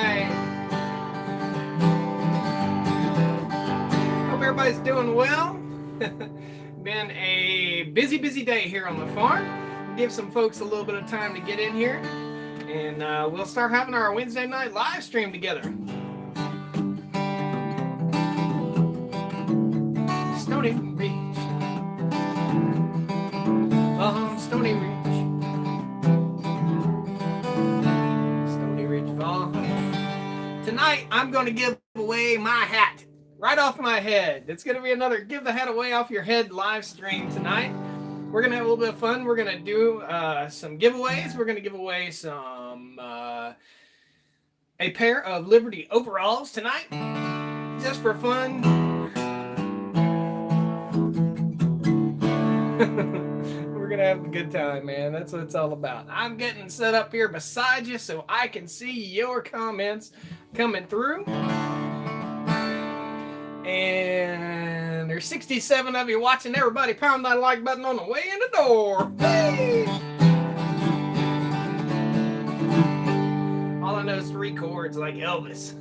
right. Hope everybody's doing well. Been a busy day here on the farm. Give some folks a little bit of time to get in here, and we'll start having our Wednesday night live stream together. Stoney Ridge, Stoney Ridge, Stoney Ridge Farm. Tonight I'm going to give away my hat right off my head. It's going to be another give the hat away off your head live stream tonight. We're going to have a little bit of fun. We're going to do some giveaways. We're going to give away some a pair of Liberty overalls tonight, just for fun. We're going to have a good time, man. That's what it's all about. I'm getting set up here beside you so I can see your comments coming through. And there's 67 of you watching. Everybody pound that like button on the way in the door. Hey! All I know is 3 chords like Elvis.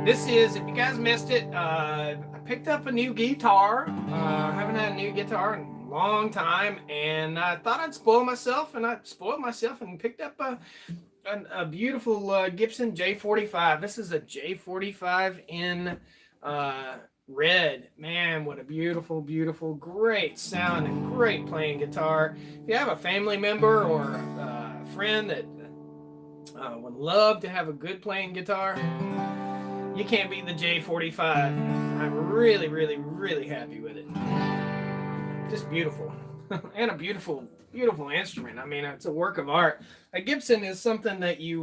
This is, if you guys missed it, I picked up a new guitar. I haven't had a new guitar in long time, and I thought I'd spoil myself, and I spoiled myself and picked up a beautiful Gibson J45. This is a J45 in red. Man, what a beautiful, great sound and great playing guitar. If you have a family member or a friend that would love to have a good playing guitar, you can't beat the J45. I'm really happy with it. Just beautiful. And a beautiful instrument. I mean, it's a work of art. A Gibson is something that you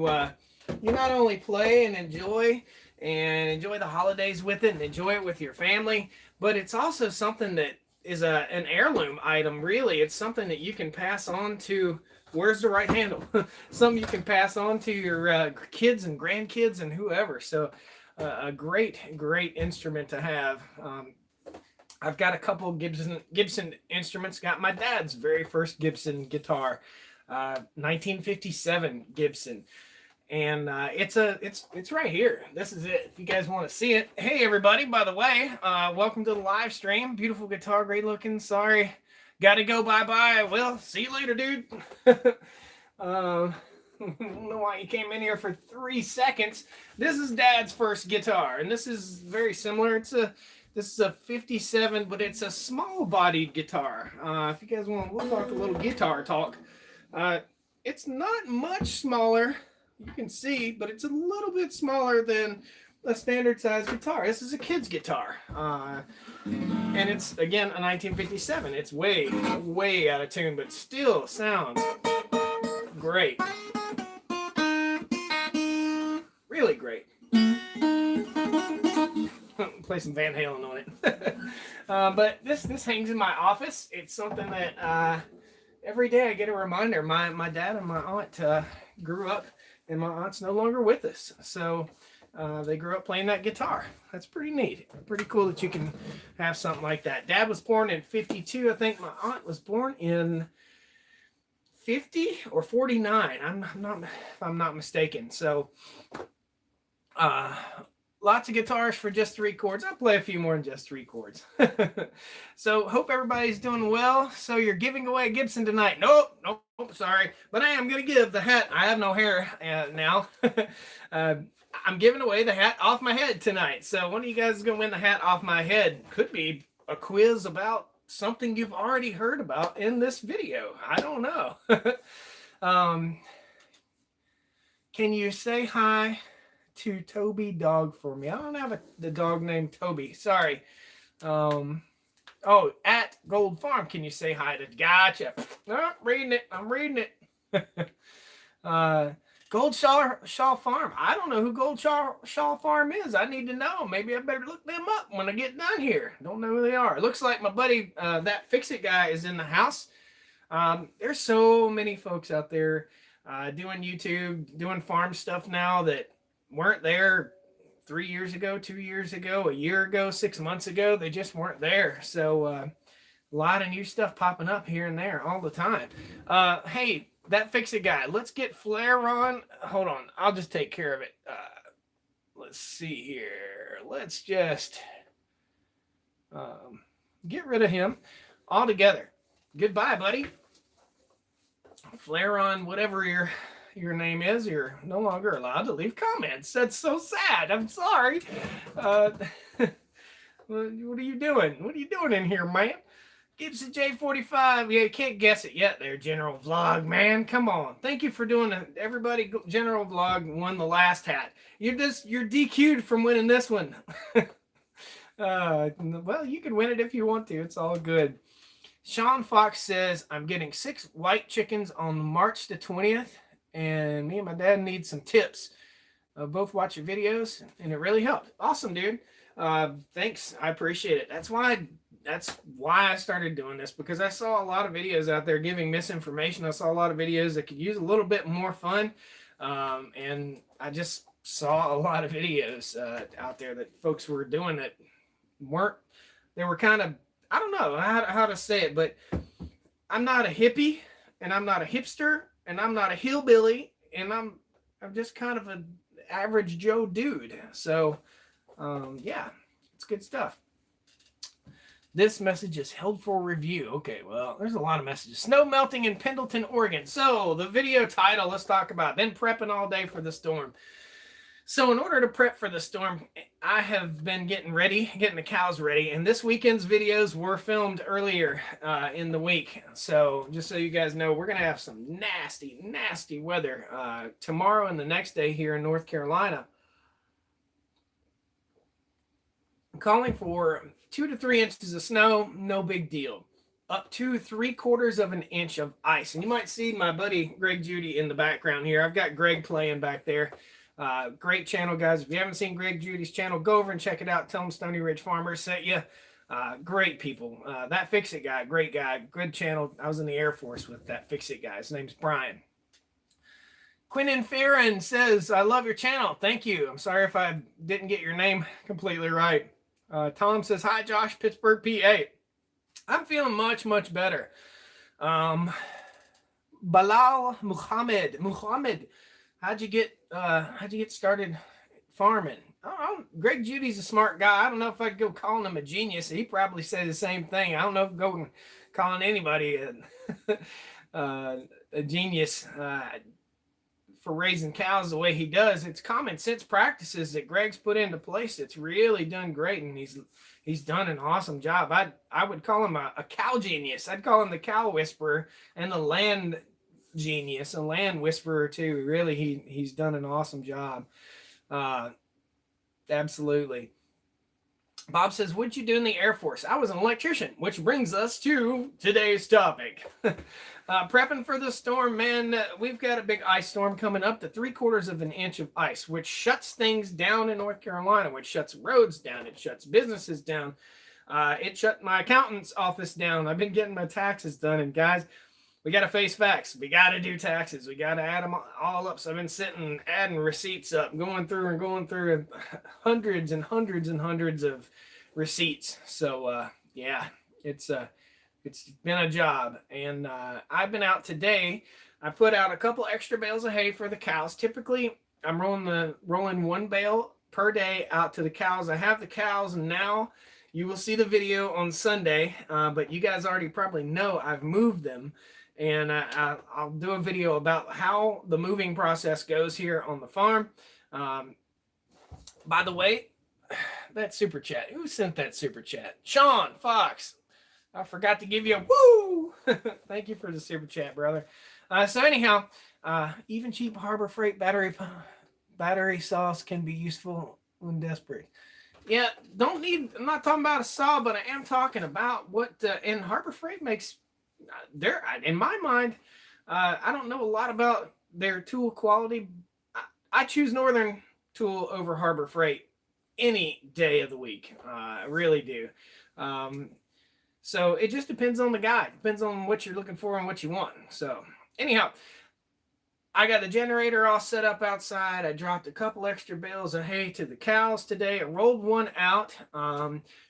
not only play and enjoy the holidays with it and enjoy it with your family, but it's also something that is an heirloom item, really. It's something that you can pass on to, where's the right handle? Something you can pass on to your kids and grandkids and whoever. So a great instrument to have. I've got a couple Gibson instruments. Got my dad's very first Gibson guitar, 1957 Gibson, and it's right here. This is it. If you guys want to see it. Hey everybody! By the way, welcome to the live stream. Beautiful guitar, great looking. Sorry, got to go. Bye. Well, see you later, dude. I don't know why you came in here for 3 seconds. This is Dad's first guitar, and this is very similar. This is a 57, but it's a small-bodied guitar. If you guys want, we'll talk a little guitar talk. It's not much smaller, you can see, but it's a little bit smaller than a standard-sized guitar. This is a kid's guitar, and it's, again, a 1957. It's way out of tune, but still sounds great. Really great. Play some Van Halen on it. But this hangs in my office. It's something that every day I get a reminder. My dad and my aunt grew up, and my aunt's no longer with us. So they grew up playing that guitar. That's pretty neat. Pretty cool that you can have something like that. Dad was born in 52. I think my aunt was born in 50 or 49. If I'm not mistaken. So lots of guitars for just 3 chords. I'll play a few more than just 3 chords. So hope everybody's doing well. So you're giving away a Gibson tonight. Nope, sorry. But I am going to give the hat. I have no hair now. I'm giving away the hat off my head tonight. So one of you guys is going to win the hat off my head. Could be a quiz about something you've already heard about in this video. I don't know. Can you say hi to Toby dog for me? I don't have the dog named Toby. Sorry. At Gold Farm, can you say hi to? Gotcha. Oh, I'm reading it. Gold Shaw Farm. I don't know who Gold Shaw Farm is. I need to know. Maybe I better look them up when I get done here. Don't know who they are. It looks like my buddy, that Fix-It guy, is in the house. There's so many folks out there doing YouTube, doing farm stuff now that weren't there 3 years ago, 2 years ago, a year ago, 6 months ago. They just weren't there. So A lot of new stuff popping up here and there all the time. Hey, that Fix-It guy, let's get Flair on. Hold on, I'll just take care of it. Let's see here. Let's just get rid of him altogether. Goodbye, buddy. Flair on whatever your name is, you're no longer allowed to leave comments. That's so sad. I'm sorry. What are you doing? What are you doing in here, man? Gibson J45. Yeah, you can't guess it yet there, General Vlog, man. Come on. Thank you for doing it. Everybody, General Vlog won the last hat. You're DQ'd from winning this one. Well, you can win it if you want to. It's all good. Sean Fox says, I'm getting 6 white chickens on March the 20th, and me and my dad need some tips. Both watch your videos, and it really helped. Awesome, dude. Thanks. I appreciate it. That's why I started doing this, because I saw a lot of videos out there giving misinformation. I saw a lot of videos that could use a little bit more fun. And I just saw a lot of videos out there that folks were doing that they were kind of, I don't know how to say it, but I'm not a hippie, and I'm not a hipster, and I'm not a hillbilly, and I'm just kind of an average Joe dude. So, yeah, it's good stuff. This message is held for review. Okay, well, there's a lot of messages. Snow melting in Pendleton, Oregon. So the video title, let's talk about. Been prepping all day for the storm. So in order to prep for the storm, I have been getting the cows ready. And this weekend's videos were filmed earlier in the week. So just so you guys know, we're going to have some nasty, nasty weather tomorrow and the next day here in North Carolina. I'm calling for 2 to 3 inches of snow, no big deal. Up to 3/4 of an inch of ice. And you might see my buddy Greg Judy in the background here. I've got Greg playing back there. Great channel, guys. If you haven't seen Greg Judy's channel, go over and check it out. Tell him Stoney Ridge Farmers sent you. Great people. That Fix-It guy, great guy, good channel. I was in the Air Force with that Fix-It guy. His name's Brian. Quinnan Farron says, I love your channel. Thank you. I'm sorry if I didn't get your name completely right. Tom says, hi, Josh, Pittsburgh, PA. I'm feeling much, much better. Bilal Muhammad, how'd you get started farming? Greg Judy's a smart guy. I don't know if I'd go calling him a genius. He probably said the same thing. I don't know if go calling anybody a genius for raising cows the way he does. It's common sense practices that Greg's put into place that's really done great, and he's done an awesome job. I would call him a cow genius. I'd call him the cow whisperer and the land genius, a land whisperer too. Really, he's done an awesome job. Absolutely. Bob says, what'd you do in the Air Force? I was an electrician, which brings us to today's topic. Prepping for the storm, man. We've got a big ice storm coming up to 3/4 of an inch of ice, which shuts things down in North Carolina, which shuts roads down. It shuts businesses down. It shut my accountant's office down. I've been getting my taxes done, and guys, we got to face facts. We got to do taxes. We got to add them all up. So I've been sitting, adding receipts up, going through hundreds and hundreds and hundreds of receipts. So, yeah, it's been a job. And I've been out today. I put out a couple extra bales of hay for the cows. Typically, I'm rolling 1 bale per day out to the cows. I have the cows now. You will see the video on Sunday, but you guys already probably know I've moved them. And I'll do a video about how the moving process goes here on the farm. By the way, that super chat. Who sent that super chat? Sean Fox. I forgot to give you a woo. Thank you for the super chat, brother. So anyhow, even cheap Harbor Freight battery sauce can be useful when desperate. Yeah, I'm not talking about a saw, but I am talking about what in Harbor Freight makes. In my mind, I don't know a lot about their tool quality. I choose Northern Tool over Harbor Freight any day of the week. I really do. So it just depends on the guy. Depends on what you're looking for and what you want. So anyhow, I got the generator all set up outside. I dropped a couple extra bales of hay to the cows today. I rolled one out.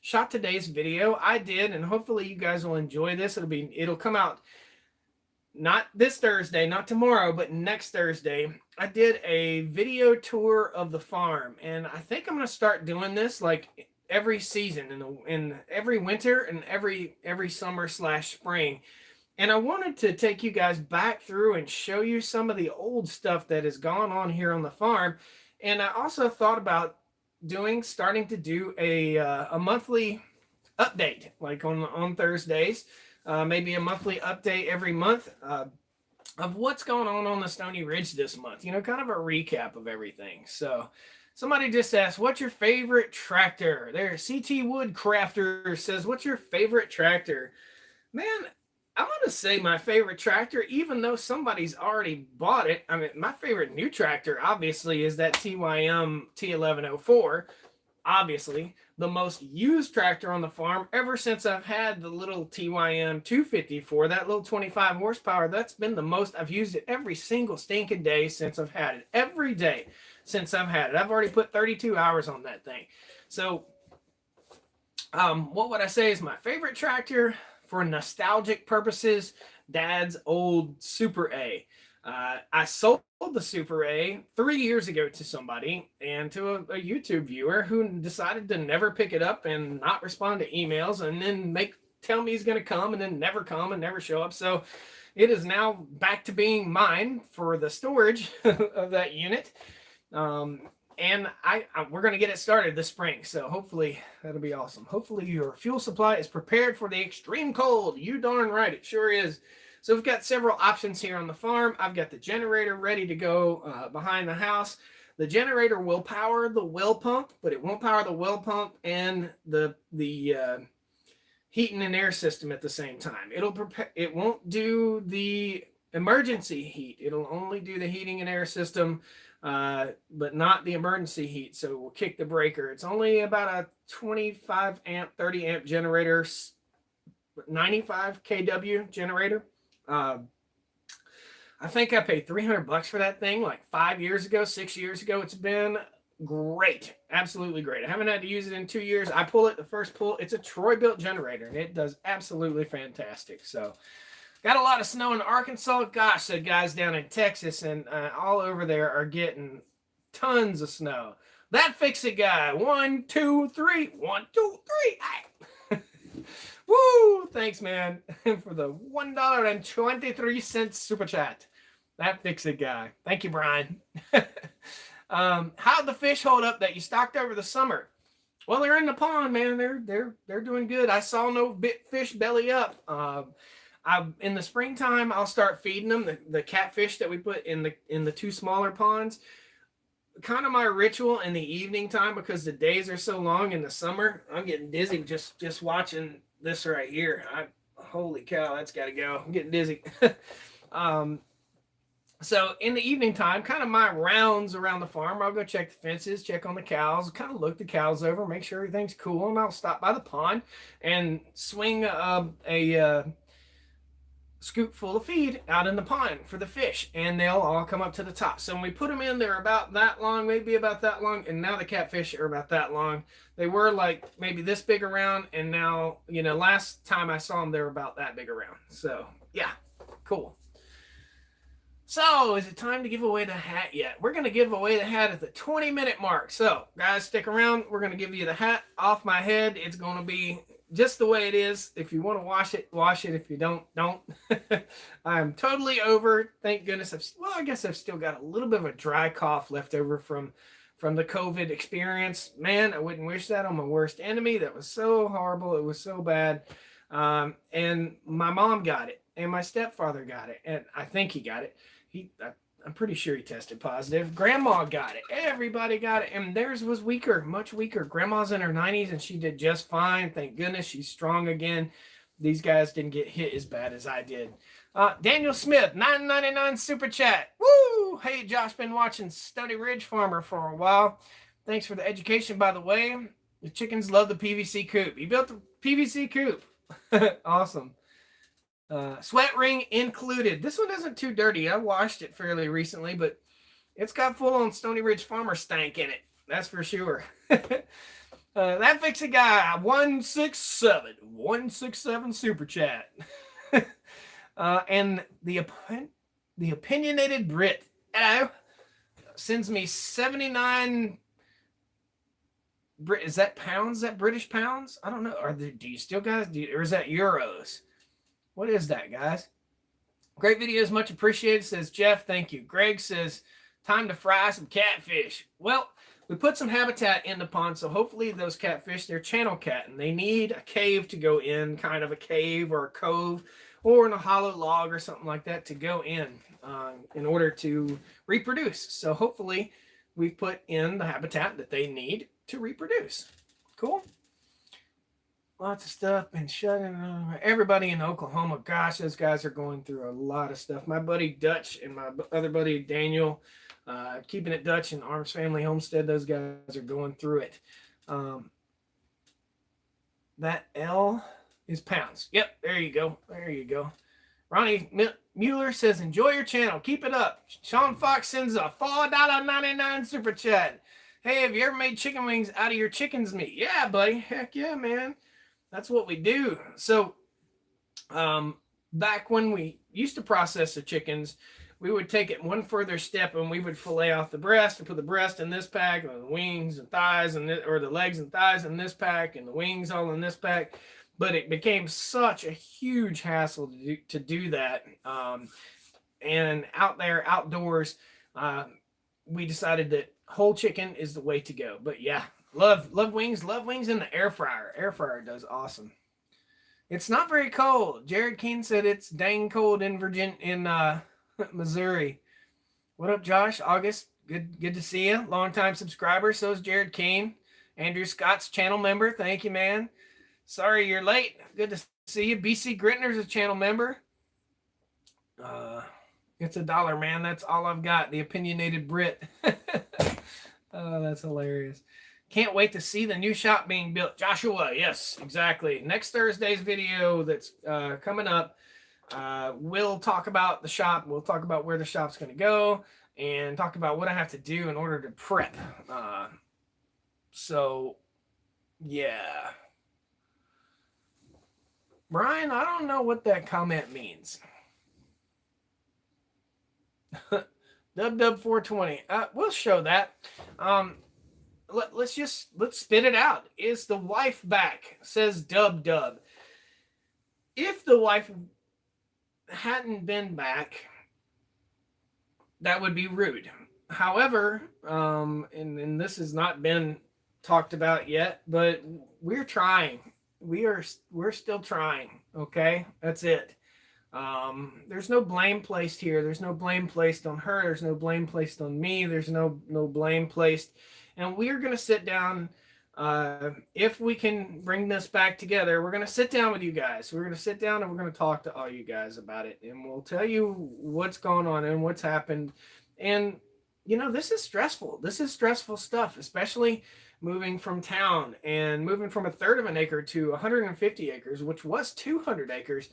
Shot today's video. I did, and hopefully you guys will enjoy this. It'll come out not this Thursday, not tomorrow, but next Thursday. I did a video tour of the farm, and I think I'm going to start doing this like every season, in every winter and every summer / spring. And I wanted to take you guys back through and show you some of the old stuff that has gone on here on the farm. And I also thought about starting to do a monthly update, like on Thursdays, maybe a monthly update every month of what's going on the Stoney Ridge this month. You know, kind of a recap of everything. So somebody just asked, what's your favorite tractor? There, CT Woodcrafter says, what's your favorite tractor? Man, I'm going to say my favorite tractor, even though somebody's already bought it. I mean, my favorite new tractor, obviously, is that TYM T1104. Obviously, the most used tractor on the farm ever since I've had the little TYM 254, that little 25 horsepower. That's been the most I've used it every single stinking day since I've had it. Every day since I've had it. I've already put 32 hours on that thing. So, what would I say is my favorite tractor? For nostalgic purposes, Dad's old Super A. I sold the Super A 3 years ago to somebody, and to a YouTube viewer who decided to never pick it up and not respond to emails, and then tell me he's going to come and then never come and never show up. So it is now back to being mine for the storage of that unit. And we're going to get it started this spring, so hopefully that'll be awesome. Hopefully your fuel supply is prepared for the extreme cold. You darn right, it sure is. So we've got several options here on the farm. I've got the generator ready to go behind the house. The generator will power the well pump, but it won't power the well pump and the heating and air system at the same time. It won't do the emergency heat. It'll only do the heating and air system, but not the emergency heat. So we'll kick the breaker. It's only about a 25 amp, 30 amp generator, 95 kW generator. I think I paid $300 for that thing like 6 years ago. It's been great. Absolutely great. I haven't had to use it in 2 years. I pull it the first pull. It's a Troy built generator, and it does absolutely fantastic. So got a lot of snow in Arkansas. Gosh, the guys down in Texas and all over there are getting tons of snow. That Fix-It guy. 1, 2, 3. 1, 2, 3. Woo! Thanks, man, for the $1.23 super chat. That Fix-It guy. Thank you, Brian. How'd the fish hold up that you stocked over the summer? Well, they're in the pond, man. They're doing good. I saw no fish belly up. In the springtime, I'll start feeding them the catfish that we put in the two smaller ponds. Kind of my ritual in the evening time, because the days are so long in the summer. I'm getting dizzy just watching this right here. Holy cow, that's got to go. I'm getting dizzy. So in the evening time, kind of my rounds around the farm, I'll go check the fences, check on the cows, kind of look the cows over, make sure everything's cool, and I'll stop by the pond and swing a scoop full of feed out in the pond for the fish, and they'll all come up to the top. So when we put them in, they're about that long, maybe about that long, and now the catfish are about that long. They were like maybe this big around, and now, last time I saw them, they were about that big around. So yeah, cool. So is it time to give away the hat yet? We're going to give away the hat at the 20-minute mark. So guys, stick around. We're going to give you the hat off my head. It's going to be just the way it is. If you want to wash it, wash it. If you don't. I'm totally over. Thank goodness. I guess I've still got a little bit of a dry cough left over from the COVID experience. Man, I wouldn't wish that on my worst enemy. That was so horrible. It was so bad. And my mom got it, and my stepfather got it, and I think he got it. I'm pretty sure he tested positive. Grandma got it. Everybody got it. And theirs was weaker, much weaker. Grandma's in her 90s, and she did just fine. Thank goodness she's strong again. These guys didn't get hit as bad as I did. Daniel Smith, $9.99 super chat. Woo! Hey, Josh, been watching Stoney Ridge Farmer for a while. Thanks for the education, by the way. The chickens love the PVC coop. He built the PVC coop. Awesome. Sweat ring included. This one isn't too dirty. I washed it fairly recently, but it's got full on Stoney Ridge Farmer stank in it. That's for sure. That fix a guy 167 super chat. And the opinionated Brit, hello, sends me 79. Is that pounds? Is that British pounds? I don't know. Do you still guys or is that euros? What is that, guys? Great videos, much appreciated, says Jeff. Thank you. Greg says, time to fry some catfish. Well, we put some habitat in the pond, so hopefully those catfish, they're channel cat, and they need a cave to go in, kind of a cave or a cove, or in a hollow log or something like that to go in order to reproduce. So hopefully we've put in the habitat that they need to reproduce. Cool. Lots of stuff been shutting. Everybody in Oklahoma, gosh, those guys are going through a lot of stuff. My buddy Dutch and my other buddy Daniel, Keeping It Dutch and Arms Family Homestead, those guys are going through it. That L is pounds. Yep, there you go. There you go. Ronnie Mueller says, enjoy your channel. Keep it up. Sean Fox sends a $4.99 super chat. Hey, have you ever made chicken wings out of your chicken's meat? Yeah, buddy. Heck yeah, man. That's what we do. So back when we used to process the chickens, we would take it one further step and we would fillet off the breast and put the breast in this pack, or the wings and thighs, or the legs and thighs in this pack, and the wings all in this pack. But it became such a huge hassle to do that. And out there, outdoors, we decided that whole chicken is the way to go. But yeah, love wings in the air fryer. Air fryer does awesome. It's not very cold. Jared Keene said it's dang cold in Missouri. What up, Josh? August, good to see you. Longtime subscriber. So is Jared Keene. Andrew Scott's channel member. Thank you, man. Sorry you're late. Good to see you. BC Grittner's a channel member. It's $1, man. That's all I've got. The opinionated Brit. Oh, that's hilarious. Can't wait to see the new shop being built. Joshua, yes, exactly. Next Thursday's video that's coming up, we'll talk about the shop. We'll talk about where the shop's going to go and talk about what I have to do in order to prep. So, yeah. Brian, I don't know what that comment means. Dub420. We'll show that. Let's spit it out. Is the wife back? Says Dub. If the wife hadn't been back, that would be rude. However, and this has not been talked about yet, but we're trying. We're still trying. Okay, that's it. There's no blame placed here. There's no blame placed on her. There's no blame placed on me. There's no blame placed. And we're going to sit down. If we can bring this back together, we're going to sit down with you guys. We're going to sit down and we're going to talk to all you guys about it. And we'll tell you what's going on and what's happened. And, this is stressful. This is stressful stuff, especially moving from town and moving from 1/3 of an acre to 150 acres, which was 200 acres.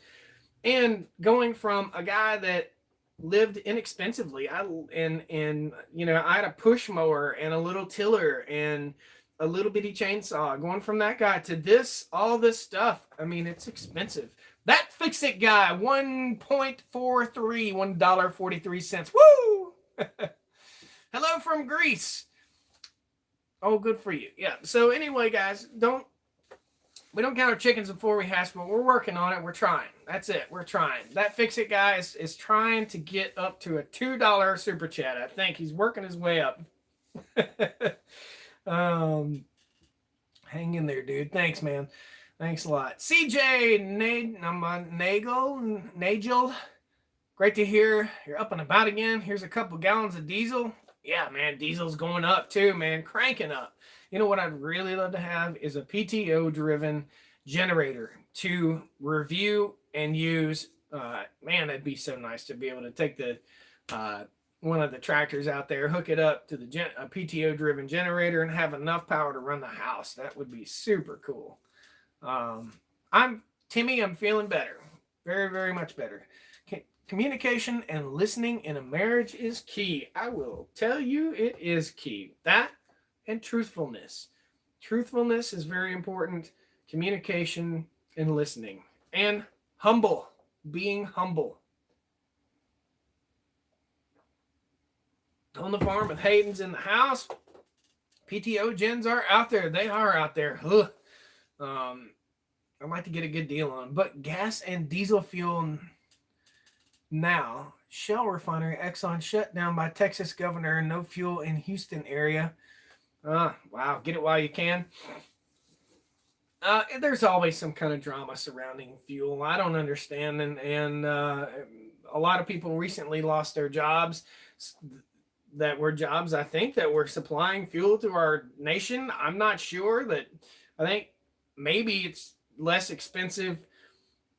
And going from a guy that lived inexpensively, I had a push mower and a little tiller and a little bitty chainsaw. Going from that guy to all this stuff. I mean, it's expensive. That Fix-It guy, $1.43, $1.43. Woo! Hello from Greece. Oh, good for you. Yeah. So anyway, guys, we don't count our chickens before we hatch, but we're working on it. We're trying. That's it. We're trying. That Fix-It guy is trying to get up to a $2 super chat. I think he's working his way up. Hang in there, dude. Thanks, man. Thanks a lot. CJ Nagel. Great to hear you're up and about again. Here's a couple gallons of diesel. Yeah, man, diesel's going up too, man. Cranking up. You know what I'd really love to have is a PTO-driven generator to review and use. Man, that'd be so nice to be able to take the one of the tractors out there, hook it up to a PTO-driven generator, and have enough power to run the house. That would be super cool. I'm feeling better. Very, very much better. Communication and listening in a marriage is key. I will tell you, it is key. That and truthfulness. Truthfulness is very important. Communication and listening. And humble. Being humble. On the farm with Hayden's in the house. PTO gens are out there. They are out there. I'd like to get a good deal on. But gas and diesel fuel now. Shell refinery Exxon shut down by Texas governor. No fuel in Houston area. Wow. Get it while you can. There's always some kind of drama surrounding fuel. I don't understand. And a lot of people recently lost their jobs that were jobs, I think, that were supplying fuel to our nation. I'm not sure. I think maybe it's less expensive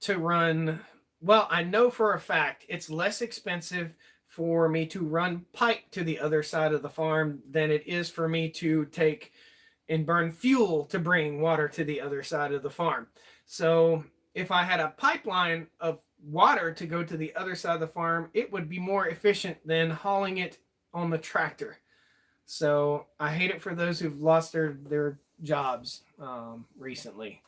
to run. Well, I know for a fact it's less expensive for me to run pipe to the other side of the farm than it is for me to take and burn fuel to bring water to the other side of the farm. So if I had a pipeline of water to go to the other side of the farm, it would be more efficient than hauling it on the tractor. So I hate it for those who've lost their jobs recently.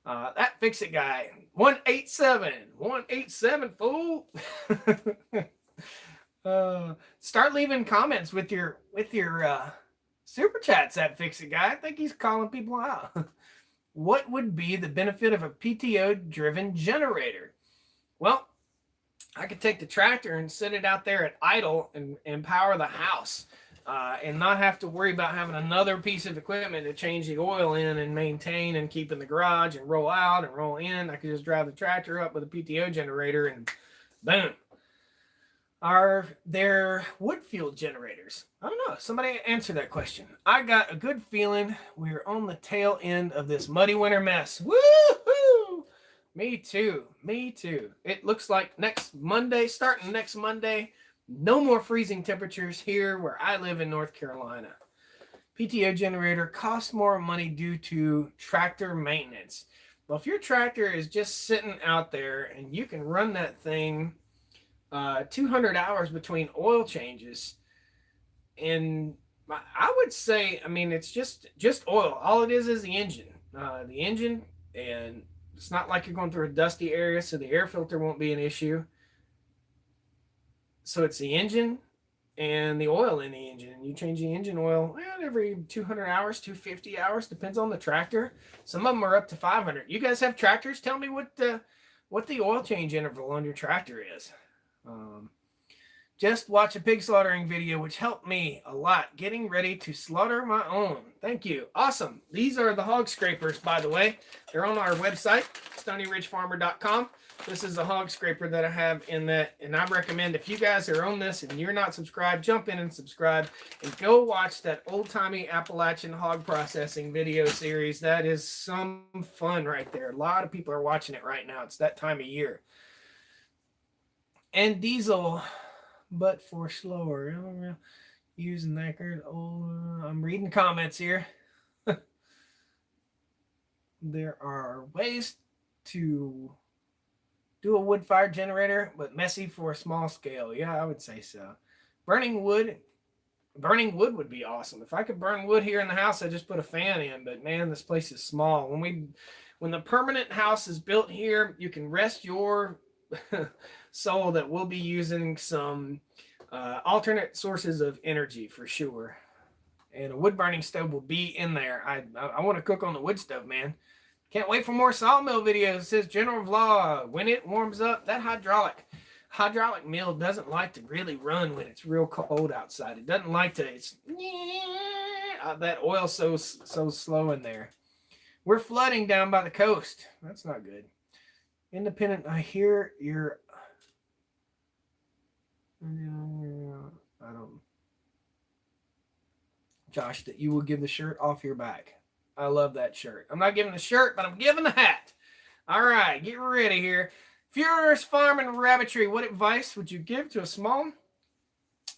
That fix it guy, 187, fool. Start leaving comments with your super chats. That fix it guy. I think he's calling people out. What would be the benefit of a PTO driven generator? Well, I could take the tractor and sit it out there at idle and power the house. And not have to worry about having another piece of equipment to change the oil in and maintain and keep in the garage and roll out and roll in. I could just drive the tractor up with a PTO generator and boom. Are there wood fuel generators? I don't know. Somebody answer that question. I got a good feeling we're on the tail end of this muddy winter mess. Woo-hoo! Me too. It looks like starting next Monday, no more freezing temperatures here where I live in North Carolina. PTO generator costs more money due to tractor maintenance. Well, if your tractor is just sitting out there and you can run that thing 200 hours between oil changes, and I would say, it's just oil. All it is the engine. The engine, and it's not like you're going through a dusty area, so the air filter won't be an issue. So it's the engine and the oil in the engine. And you change the engine oil every 200 hours, 250 hours, depends on the tractor. Some of them are up to 500. You guys have tractors? Tell me what the oil change interval on your tractor is. Just watch a pig slaughtering video, which helped me a lot getting ready to slaughter my own. Thank you. Awesome. These are the hog scrapers, by the way. They're on our website, StoneyRidgeFarmer.com. This is a hog scraper that I have in that, and I recommend if you guys are on this and you're not subscribed, jump in and subscribe and go watch that old-timey Appalachian hog processing video series. That is some fun right there. A lot of people are watching it right now. It's that time of year. And diesel, but for slower. Using that I'm reading comments here. There are ways to do a wood-fired generator, but messy for a small scale. Yeah, I would say so. Burning wood would be awesome. If I could burn wood here in the house, I'd just put a fan in. But man, this place is small. When the permanent house is built here, you can rest your soul that we'll be using some alternate sources of energy for sure. And a wood burning stove will be in there. I want to cook on the wood stove, man. Can't wait for more sawmill videos. It says General Vlog. When it warms up, that hydraulic mill doesn't like to really run when it's real cold outside. It doesn't like to. It's that oil so slow in there. We're flooding down by the coast. That's not good. Independent. I hear your. I don't. Josh, that you will give the shirt off your back. I love that shirt. I'm not giving the shirt, but I'm giving the hat. All right, get ready here. Furious Farm and Rabbitry. What advice would you give to a small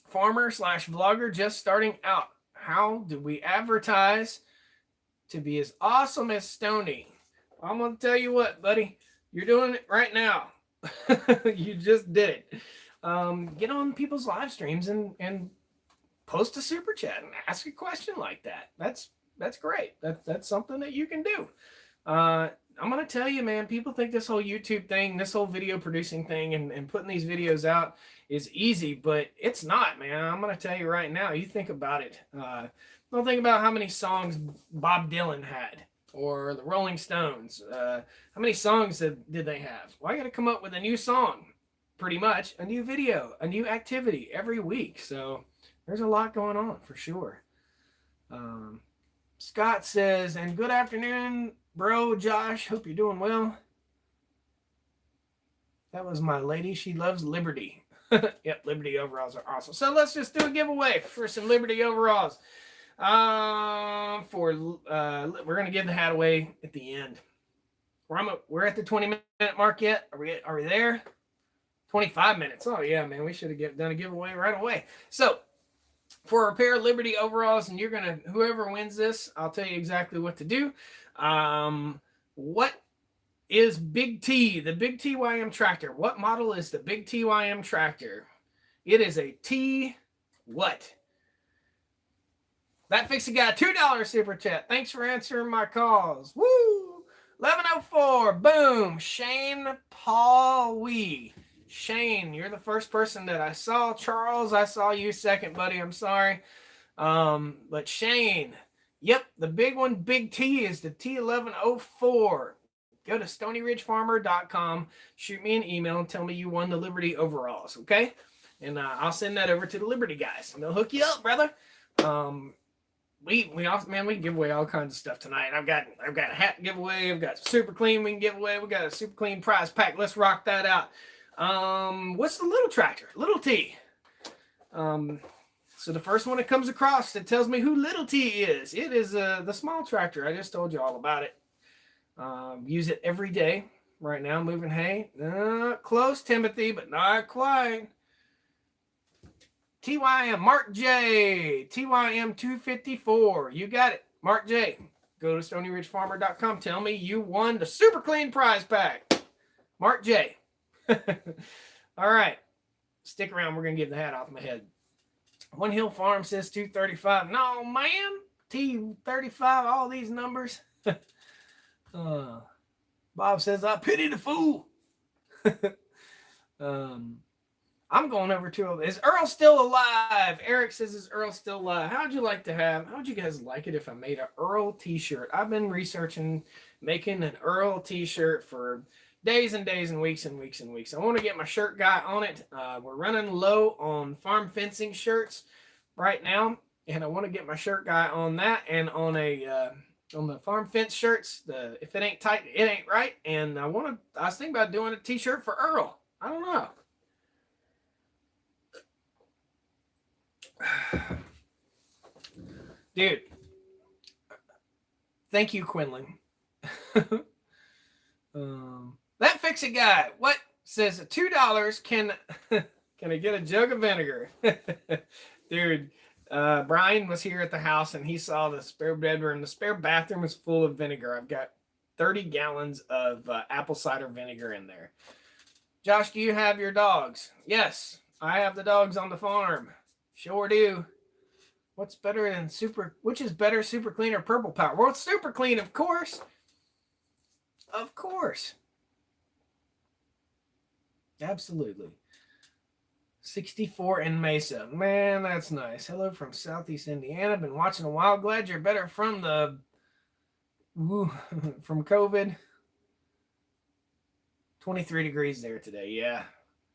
farmer/vlogger just starting out? How do we advertise to be as awesome as Stoney? I'm going to tell you what, buddy. You're doing it right now. You just did it. Get on people's live streams and post a super chat and ask a question like that. That's great. That's something that you can do. I'm gonna tell you, man, people think this whole YouTube thing, this whole video producing thing and putting these videos out is easy, but it's not, man. I'm gonna tell you right now, you think about it. Don't think about how many songs Bob Dylan had or the Rolling Stones. How many songs did they have? Well, I gotta come up with a new song, pretty much, a new video, a new activity every week. So there's a lot going on for sure. Scott says, and good afternoon, bro, Josh. Hope you're doing well. That was my lady. She loves Liberty. Yep, Liberty overalls are awesome. So let's just do a giveaway for some Liberty overalls. We're gonna give the hat away at the end. We're at the 20-minute mark yet. Are we there? 25 minutes. Oh yeah, man. We should have done a giveaway right away. So for a pair of Liberty overalls, and whoever wins this, I'll tell you exactly what to do. What is Big T, the Big TYM tractor? What model is the Big TYM tractor? It is a T what? That Fixie Guy, $2 super chat. Thanks for answering my calls. Woo! 1104, boom. Shane Paul Wee. Shane, you're the first person that I saw. Charles, I saw you second, buddy. I'm sorry. But Shane, yep, the big one, Big T, is the T1104. Go to StoneyRidgeFarmer.com, shoot me an email, and tell me you won the Liberty overalls, okay? And I'll send that over to the Liberty guys, and they'll hook you up, brother. We also, man, we can give away all kinds of stuff tonight. I've got a hat giveaway. I've got super clean we can give away. We got a super clean prize pack. Let's rock that out. What's the little tractor? Little T. So the first one that comes across that tells me who Little T is. It is the small tractor. I just told you all about it. Use it every day. Right now, moving hay. Close, Timothy, but not quite. TYM, Mark J. TYM 254. You got it. Mark J. Go to StoneyRidgeFarmer.com. Tell me you won the super clean prize pack. Mark J. All right. Stick around. We're going to get the hat off my head. One Hill Farm says 235. No, man. T35, all these numbers. Bob says, I pity the fool. I'm going over to him. Is Earl still alive? Eric says, is Earl still alive? How'd you guys like it if I made an Earl t-shirt? I've been researching making an Earl t-shirt for days and days and weeks and weeks and weeks. I want to get my shirt guy on it. We're running low on farm fencing shirts right now, and I want to get my shirt guy on that and on the farm fence shirts. If it ain't tight, it ain't right. And I was thinking about doing a t-shirt for Earl. I don't know. Dude, thank you, Quinlan. That Fix-It guy, what says $2? Can I get a jug of vinegar? Dude, Brian was here at the house and he saw the spare bedroom. The spare bathroom is full of vinegar. I've got 30 gallons of apple cider vinegar in there. Josh, do you have your dogs? Yes, I have the dogs on the farm. Sure do. Which is better, Super Clean or Purple Power? Well, Super Clean, of course. Of course. Absolutely. 64 in Mesa. Man, that's nice. Hello from Southeast Indiana. Been watching a while. Glad you're better from from COVID. 23 degrees there today. Yeah.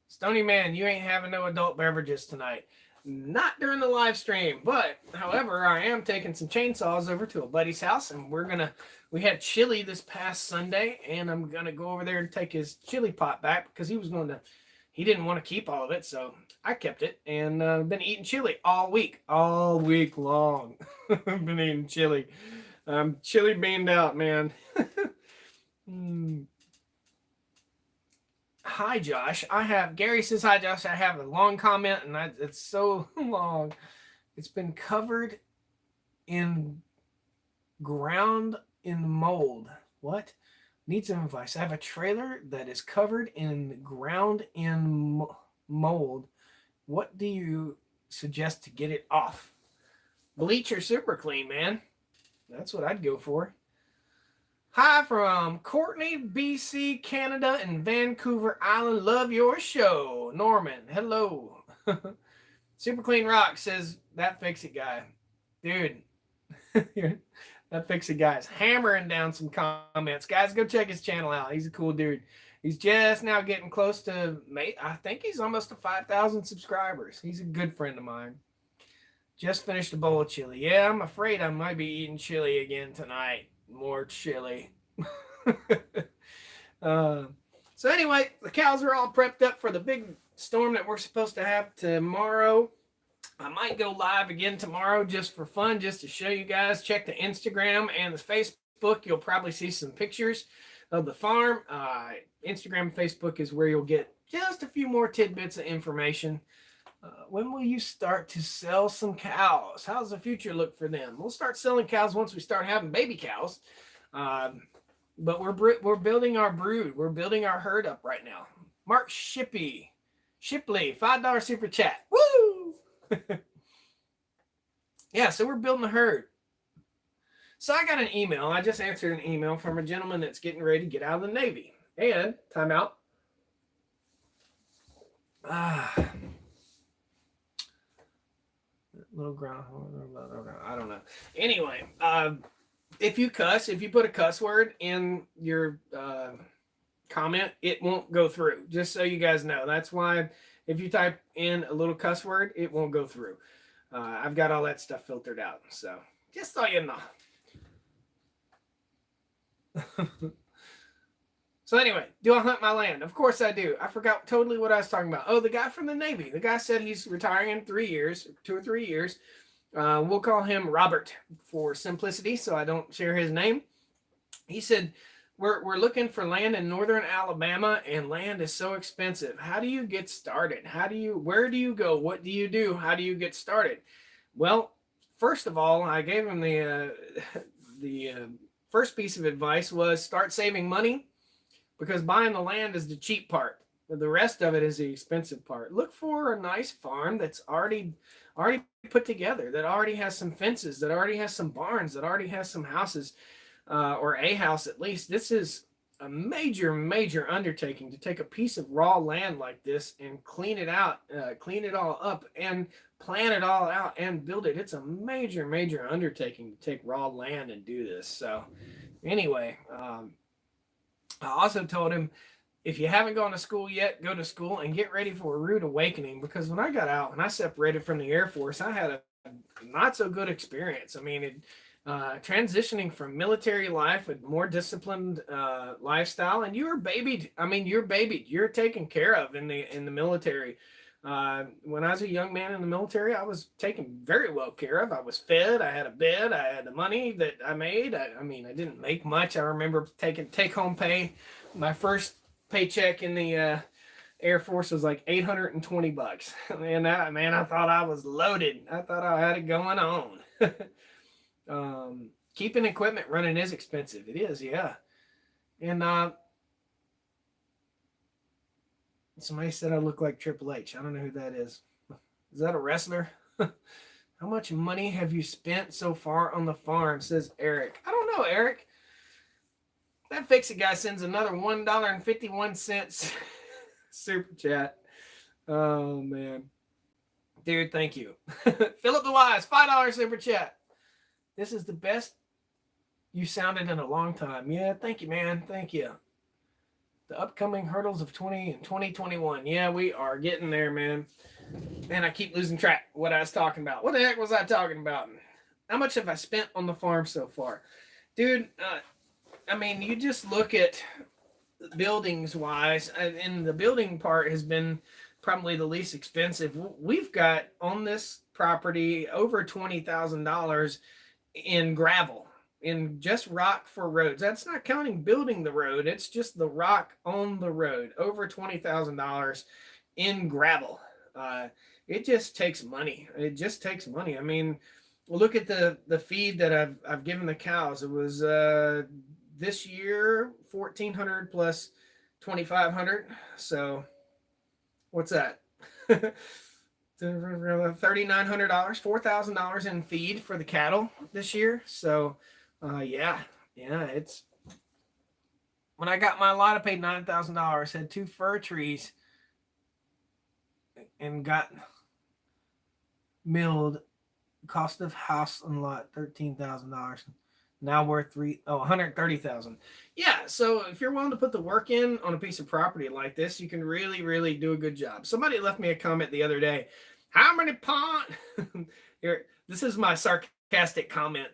Stoney man, you ain't having no adult beverages tonight. Not during the live stream, but however, I am taking some chainsaws over to a buddy's house, and we had chili this past Sunday, and I'm gonna go over there and take his chili pot back because he didn't want to keep all of it, so I kept it, and been eating chili all week long. I've been eating chili. I'm chili beaned out, man. Hi, Josh. Gary says, hi, Josh. I have a long comment, and it's so long. It's been covered in ground in mold. What? Need some advice. I have a trailer that is covered in ground in mold. What do you suggest to get it off? Bleach or super clean, man. That's what I'd go for. Hi from Courtney, BC, Canada, and Vancouver Island. Love your show. Norman, hello. Super Clean Rock says, that fix it guy. Dude, that fix it guy's hammering down some comments. Guys, go check his channel out. He's a cool dude. He's just now getting close to, I think he's almost to 5,000 subscribers. He's a good friend of mine. Just finished a bowl of chili. Yeah, I'm afraid I might be eating chili again tonight. More chili. So anyway, the cows are all prepped up for the big storm that we're supposed to have tomorrow. I might go live again tomorrow just for fun, just to show you guys. Check the Instagram and the Facebook. You'll probably see some pictures of the farm. Instagram and Facebook is where you'll get just a few more tidbits of information. When will you start to sell some cows? How's the future look for them? We'll start selling cows once we start having baby cows. But we're building our brood. We're building our herd up right now. Mark Shipley, $5 super chat. Woo! Yeah, so we're building the herd. So I got an email. I just answered an email from a gentleman that's getting ready to get out of the Navy. And, time out. Little ground. I don't know. Anyway, if you put a cuss word in your comment, it won't go through. Just so you guys know. That's why if you type in a little cuss word, it won't go through. I've got all that stuff filtered out. So just so you know. So anyway, do I hunt my land? Of course I do. I forgot totally what I was talking about. Oh, the guy from the Navy. The guy said he's retiring in 3 years, 2 or 3 years. We'll call him Robert for simplicity, so I don't share his name. He said, we're looking for land in northern Alabama, and land is so expensive. How do you get started? Where do you go? What do you do? How do you get started? Well, first of all, I gave him the first piece of advice was start saving money, because buying the land is the cheap part. The rest of it is the expensive part. Look for a nice farm that's already put together, that already has some fences, that already has some barns, that already has some houses, or a house at least. This is a major undertaking to take a piece of raw land like this and clean it out, clean it all up, and plan it all out and build it. It's a major undertaking to take raw land and do this. So anyway, I also told him, if you haven't gone to school yet, go to school and get ready for a rude awakening, because when I got out and I separated from the Air Force, I had a not so good experience. I mean, transitioning from military life, a more disciplined lifestyle, and you're babied. I mean, you're taken care of in the military. When I was a young man in the military, I was taken very well care of. I was fed. I had a bed. I had the money that I made. I mean, I didn't make much. I remember taking take-home pay. My first paycheck in the Air Force was like $820. And I thought I was loaded. I thought I had it going on. Keeping equipment running is expensive. It is, yeah. And somebody said I look like Triple H. I don't know who that is. Is that a wrestler? How much money have you spent so far on the farm, says Eric. I don't know, Eric. That Fix-It guy sends another $1.51 super chat. Oh, man. Dude, thank you. Philip the Wise, $5 super chat. This is the best you sounded in a long time. Yeah, thank you, man. Thank you. The upcoming hurdles of 2021. Yeah, we are getting there, man. Man, I keep losing track of what I was talking about. What the heck was I talking about? How much have I spent on the farm so far? Dude, I mean, you just look at buildings-wise, and the building part has been probably the least expensive. We've got on this property over $20,000 in gravel. In just rock for roads. That's not counting building the road. It's just the rock on the road. Over $20,000 in gravel. It just takes money. It just takes money. I mean, look at the feed that I've given the cows. It was this year 1,400 plus 2,500. So what's that? $3,900, $4,000 in feed for the cattle this year. So, yeah, it's when I got my lot, I paid $9,000. Had two fir trees and got milled. Cost of house and lot $13,000. Now worth 130,000. Yeah, so if you're willing to put the work in on a piece of property like this, you can really, really do a good job. Somebody left me a comment the other day. How many ponds? Here, this is my sarcastic comment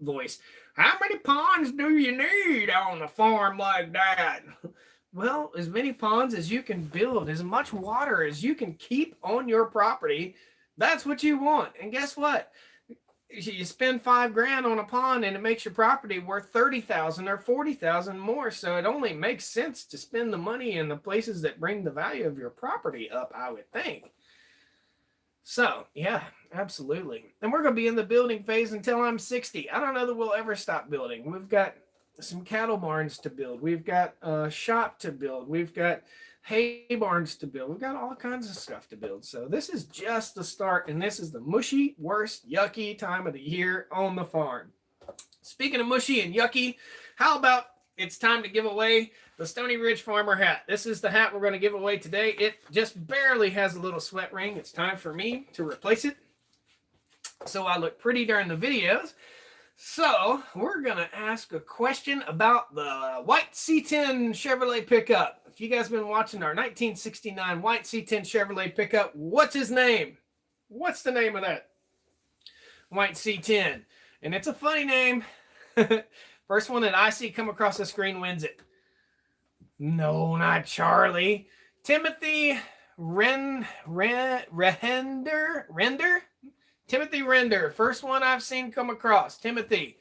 voice. How many ponds do you need on a farm like that? Well, as many ponds as you can build, as much water as you can keep on your property, that's what you want. And guess what? You spend $5,000 on a pond and it makes your property worth 30,000 or 40,000 more. So it only makes sense to spend the money in the places that bring the value of your property up, I would think. So yeah, absolutely. And we're going to be in the building phase until I'm 60. I don't know that we'll ever stop building. We've got some cattle barns to build. We've got a shop to build. We've got hay barns to build. We've got all kinds of stuff to build. So this is just the start, and this is the mushy, worst, yucky time of the year on the farm. Speaking of mushy and yucky, how about it's time to give away the Stoney Ridge Farmer hat. This is the hat we're going to give away today. It just barely has a little sweat ring. It's time for me to replace it so I look pretty during the videos. So we're going to ask a question about the white C10 Chevrolet pickup. If you guys have been watching our 1969 white C10 Chevrolet pickup, what's his name? What's the name of that white C10? And it's a funny name. First one that I see come across the screen wins it. No, not Charlie. Timothy Render? Timothy Render. First one I've seen come across. Timothy,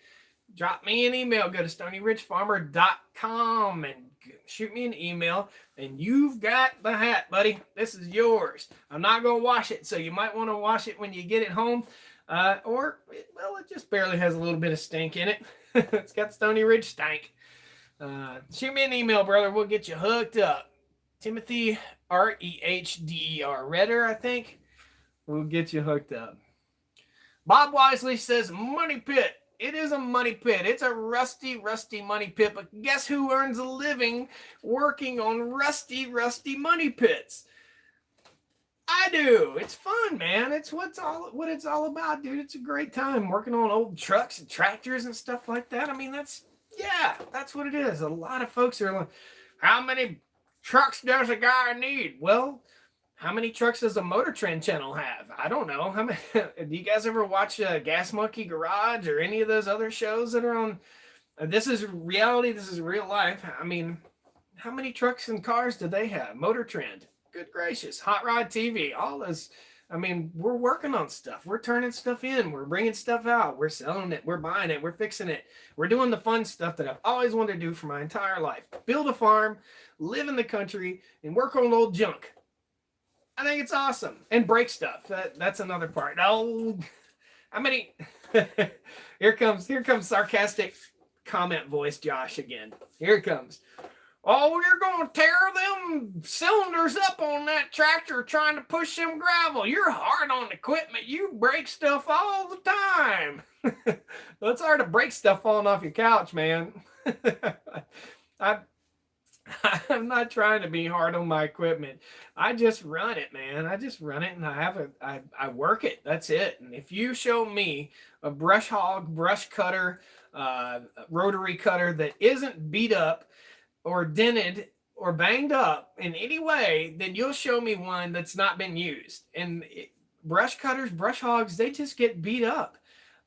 drop me an email. Go to StoneyRidgeFarmer.com and shoot me an email, and you've got the hat, buddy. This is yours. I'm not going to wash it, so you might want to wash it when you get it home. Well, it just barely has a little bit of stink in it. It's got Stoney Ridge stank. Shoot me an email, brother. We'll get you hooked up. Timothy, R-E-H-D-E-R, Redder, I think. We'll get you hooked up. Bob Wisely says, money pit. It is a money pit. It's a rusty, rusty money pit. But guess who earns a living working on rusty, rusty money pits? I do. It's fun, man. It's what it's all about, dude. It's a great time working on old trucks and tractors and stuff like that. I mean, that's what it is. A lot of folks are like, how many trucks does a guy need? Well, how many trucks does a Motor Trend channel have? I don't know. How many? Do you guys ever watch Gas Monkey Garage or any of those other shows that are on? This is reality. This is real life. I mean, how many trucks and cars do they have? Motor Trend. Good gracious. Hot Rod TV. All this. I mean, we're working on stuff. We're turning stuff in. We're bringing stuff out. We're selling it. We're buying it. We're fixing it. We're doing the fun stuff that I've always wanted to do for my entire life. Build a farm, live in the country, and work on old junk. I think it's awesome. And break stuff. That's another part. Oh, how many? Here comes sarcastic comment voice Josh again. Here it comes. Oh, you're going to tear them cylinders up on that tractor trying to push some gravel. You're hard on equipment. You break stuff all the time. Well, it's hard to break stuff falling off your couch, man. I'm not trying to be hard on my equipment. I just run it, man. I just run it, and I work it. That's it. And if you show me a brush hog, brush cutter, rotary cutter that isn't beat up or dented or banged up in any way, then you'll show me one that's not been used. And brush cutters, brush hogs, they just get beat up.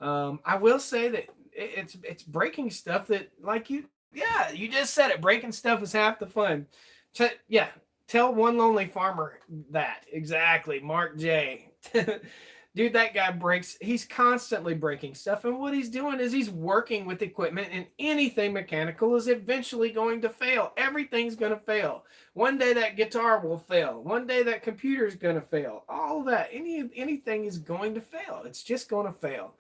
I will say that it's breaking stuff that, like you just said it. Breaking stuff is half the fun. Tell one lonely farmer that. Exactly. Mark J. Dude, that guy he's constantly breaking stuff. And what he's doing is he's working with equipment, and anything mechanical is eventually going to fail. Everything's going to fail. One day that guitar will fail. One day that computer is going to fail. All that. Anything is going to fail. It's just going to fail.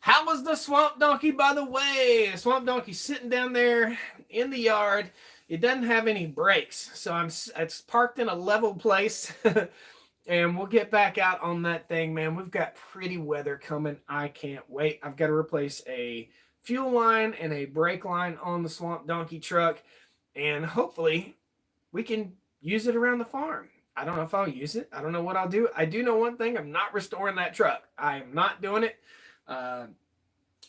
How was the swamp donkey, by the way? The swamp donkey's sitting down there in the yard. It doesn't have any brakes, so it's parked in a level place. And we'll get back out on that thing, man. We've got pretty weather coming. I can't wait. I've got to replace a fuel line and a brake line on the swamp donkey truck, and hopefully we can use it around the farm. I don't know if I'll use it. I don't know what I'll do. I do know one thing. I'm not restoring that truck. I am not doing it.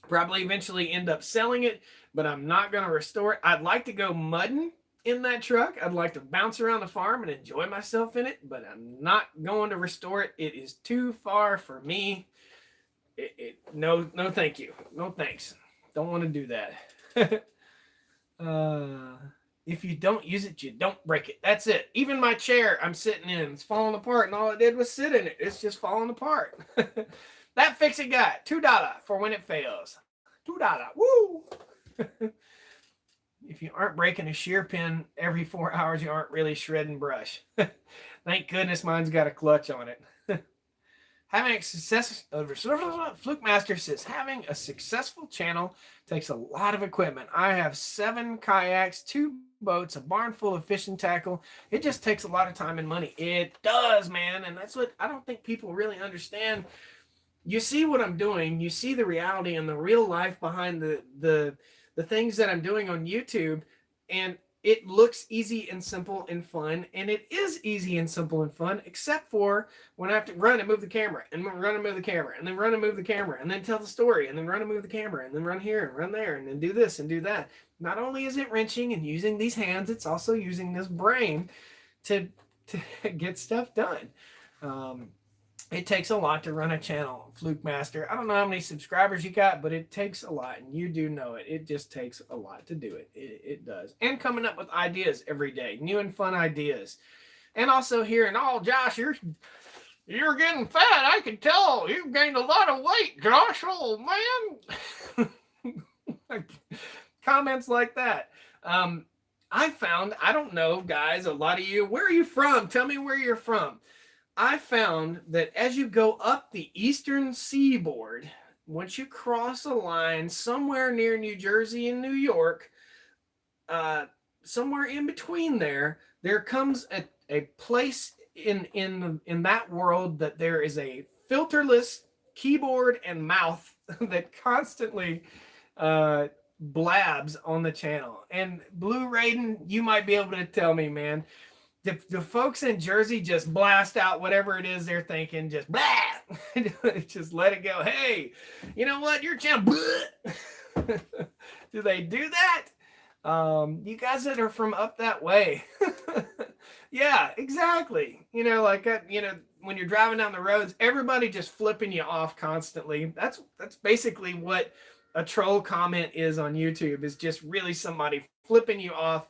Probably eventually end up selling it, but I'm not going to restore it. I'd like to go mudding in that truck. I'd like to bounce around the farm and enjoy myself in it, but I'm not going to restore it. It is too far for me. No, thank you. No, thanks. Don't want to do that. If you don't use it, you don't break it. That's it. Even my chair I'm sitting in, it's falling apart, and all I did was sit in it. It's just falling apart. That fix-it guy, $2 for when it fails. $2. Woo! If you aren't breaking a shear pin every 4 hours, you aren't really shredding brush. Thank goodness mine's got a clutch on it. Having a success, Fluke Master says, having a successful channel takes a lot of equipment. I have 7 kayaks, 2 boats, a barn full of fishing tackle. It just takes a lot of time and money. It does, man. And that's what I don't think people really understand. You see what I'm doing. You see the reality and the real life behind the things that I'm doing on YouTube. And it looks easy and simple and fun. And it is easy and simple and fun, except for when I have to run and move the camera and run and move the camera and then run and move the camera and then tell the story and then run and move the camera and then run here and run there and then do this and do that. Not only is it wrenching and using these hands, it's also using this brain to get stuff done. It takes a lot to run a channel, Fluke Master. I don't know how many subscribers you got, but it takes a lot, and you do know it. It just takes a lot to do it. It does. And coming up with ideas every day, new and fun ideas. And also hearing, oh, Josh, you're getting fat. I can tell. You've gained a lot of weight, Josh. Oh, man. Comments like that. I found, I don't know, guys, a lot of you, where are you from? Tell me where you're from. I found that as you go up the eastern seaboard, once you cross a line somewhere near New Jersey and New York, somewhere in between there comes a place in that world that there is a filterless keyboard and mouth that constantly blabs on the channel. And Blue Raiden, you might be able to tell me, man. The folks in Jersey just blast out whatever it is they're thinking, just blah, just let it go. Hey, you know what? Your channel. Do they do that? You guys that are from up that way. Yeah, exactly. You know, like, when you're driving down the roads, everybody just flipping you off constantly. That's basically what a troll comment is on YouTube, is just really somebody flipping you off,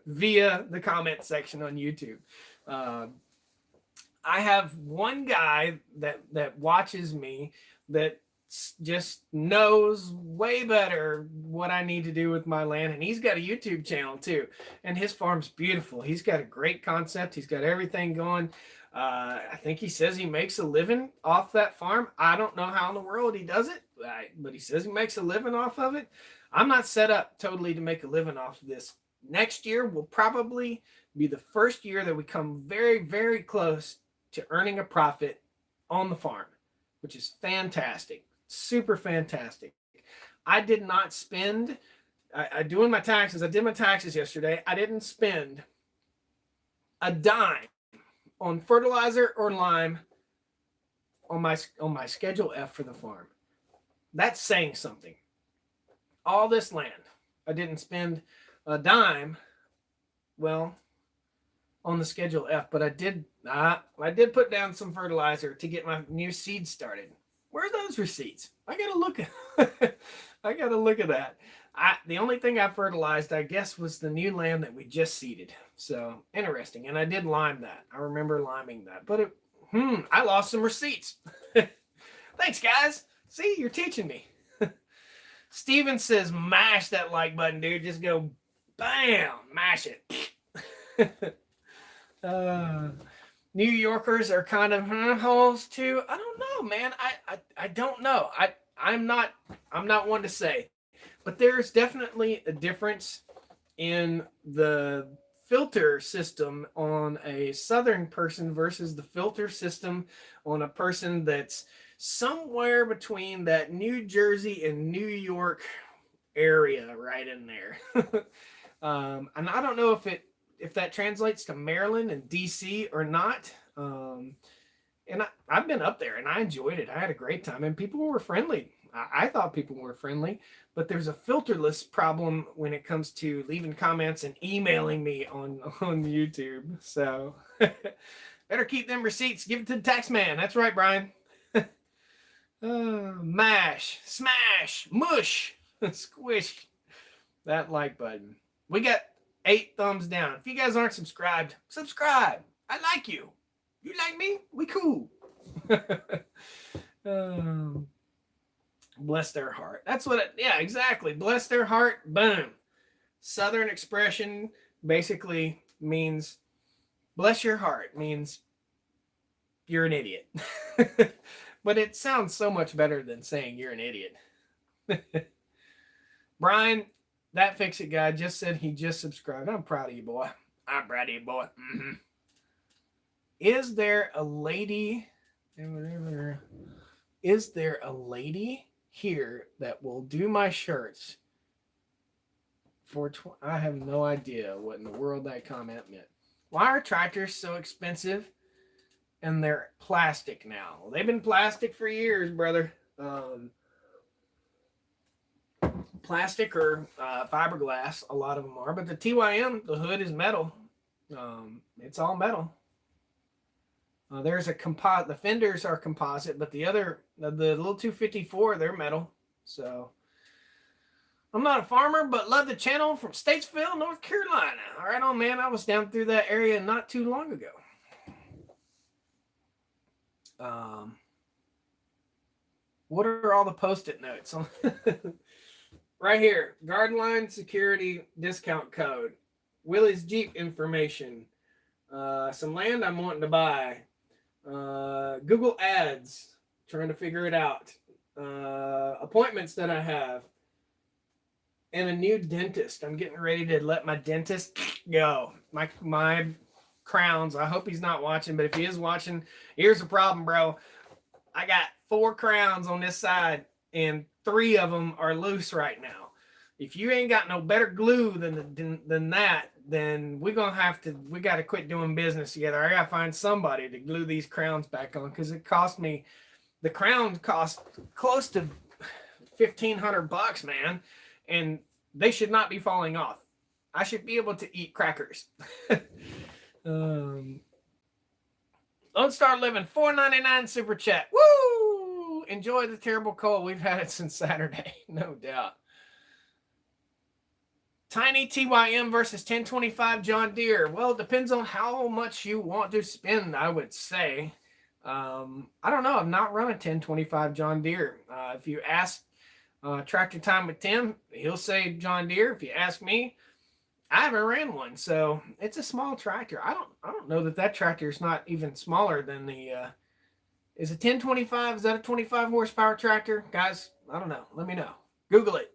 via the comment section on YouTube. I have one guy that watches me that just knows way better what I need to do with my land, and he's got a YouTube channel too, and his farm's beautiful. He's got a great concept. He's got everything going. I think he says he makes a living off that farm. I don't know how in the world he does it, but he says he makes a living off of it. I'm not set up totally to make a living off of this. Next year will probably be the first year that we come very, very close to earning a profit on the farm, which is fantastic. Super fantastic. I did not spend, I did my taxes yesterday. I didn't spend a dime on fertilizer or lime on my Schedule F for the farm. That's saying something. All this land, I didn't spend a dime, well, on the Schedule F, but I did put down some fertilizer to get my new seed started. Where are those receipts? I gotta look at that. The only thing I fertilized, I guess, was the new land that we just seeded. So interesting. And I did lime that. I remember liming that. But I lost some receipts. Thanks, guys. See, you're teaching me. Steven says, mash that like button, dude. Just go, bam, mash it. New Yorkers are kind of holes too. I don't know, man. I don't know. I'm not one to say, but there's definitely a difference in the filter system on a southern person versus the filter system on a person that's somewhere between that New Jersey and New York area, right in there. And I don't know if that translates to Maryland and DC or not. And I've been up there and I enjoyed it. I had a great time and people were friendly. I thought people were friendly, but there's a filterless problem when it comes to leaving comments and emailing me on YouTube. So better keep them receipts. Give it to the tax man. That's right, Brian. Mash, smash, mush, squish that like button. We got 8 thumbs down. If you guys aren't subscribed, subscribe. I like you. You like me? We cool. Bless their heart. That's what yeah, exactly. Bless their heart. Boom. Southern expression basically means bless your heart, means you're an idiot. But it sounds so much better than saying you're an idiot. Brian, that fix it guy, just said he just subscribed. I'm proud of you, boy. I'm proud of you, boy. Mm-hmm. Is there a lady here that will do my shirts for I have no idea what in the world that comment meant. Why are tractors so expensive and they're plastic now? Well, they've been plastic for years, brother. Plastic or fiberglass, a lot of them are, but the TYM, the hood is metal. It's all metal. There's a composite. The fenders are composite, but the little 254, they're metal. So I'm not a farmer, but love the channel from Statesville, North Carolina. All right, on man, I was down through that area not too long ago. What are all the post-it notes? Right here, Garden Line Security discount code, Willie's Jeep information, some land I'm wanting to buy, Google Ads, trying to figure it out, appointments that I have, and a new dentist. I'm getting ready to let my dentist go. My crowns. I hope he's not watching, but if he is watching, here's the problem, bro. I got 4 crowns on this side, and 3 of them are loose right now. If you ain't got no better glue than that, then we got to quit doing business together. I got to find somebody to glue these crowns back on, because it cost me, the crown cost close to $1,500, man, and they should not be falling off. I should be able to eat crackers. Lone Star Living, $4.99 super chat. Woo! Enjoy the terrible cold. We've had it since Saturday, no doubt. Tiny TYM versus 1025 John Deere. Well, it depends on how much you want to spend, I would say. I don't know. I've not run a 1025 John Deere. If you ask Tractor Time with Tim, he'll say John Deere. If you ask me, I haven't ran one. So it's a small tractor. I don't know that tractor is not even smaller than the is a 1025, is that a 25 horsepower tractor? Guys, I don't know. Let me know. Google it.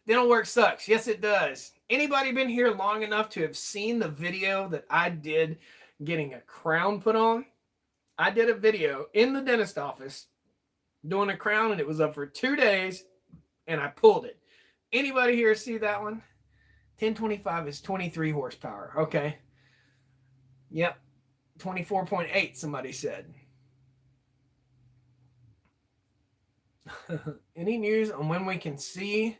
Dental work sucks. Yes, it does. Anybody been here long enough to have seen the video that I did getting a crown put on? I did a video in the dentist office doing a crown, and it was up for 2 days, and I pulled it. Anybody here see that one? 1025 is 23 horsepower. Okay. Yep. 24.8, somebody said. Any news on when we can see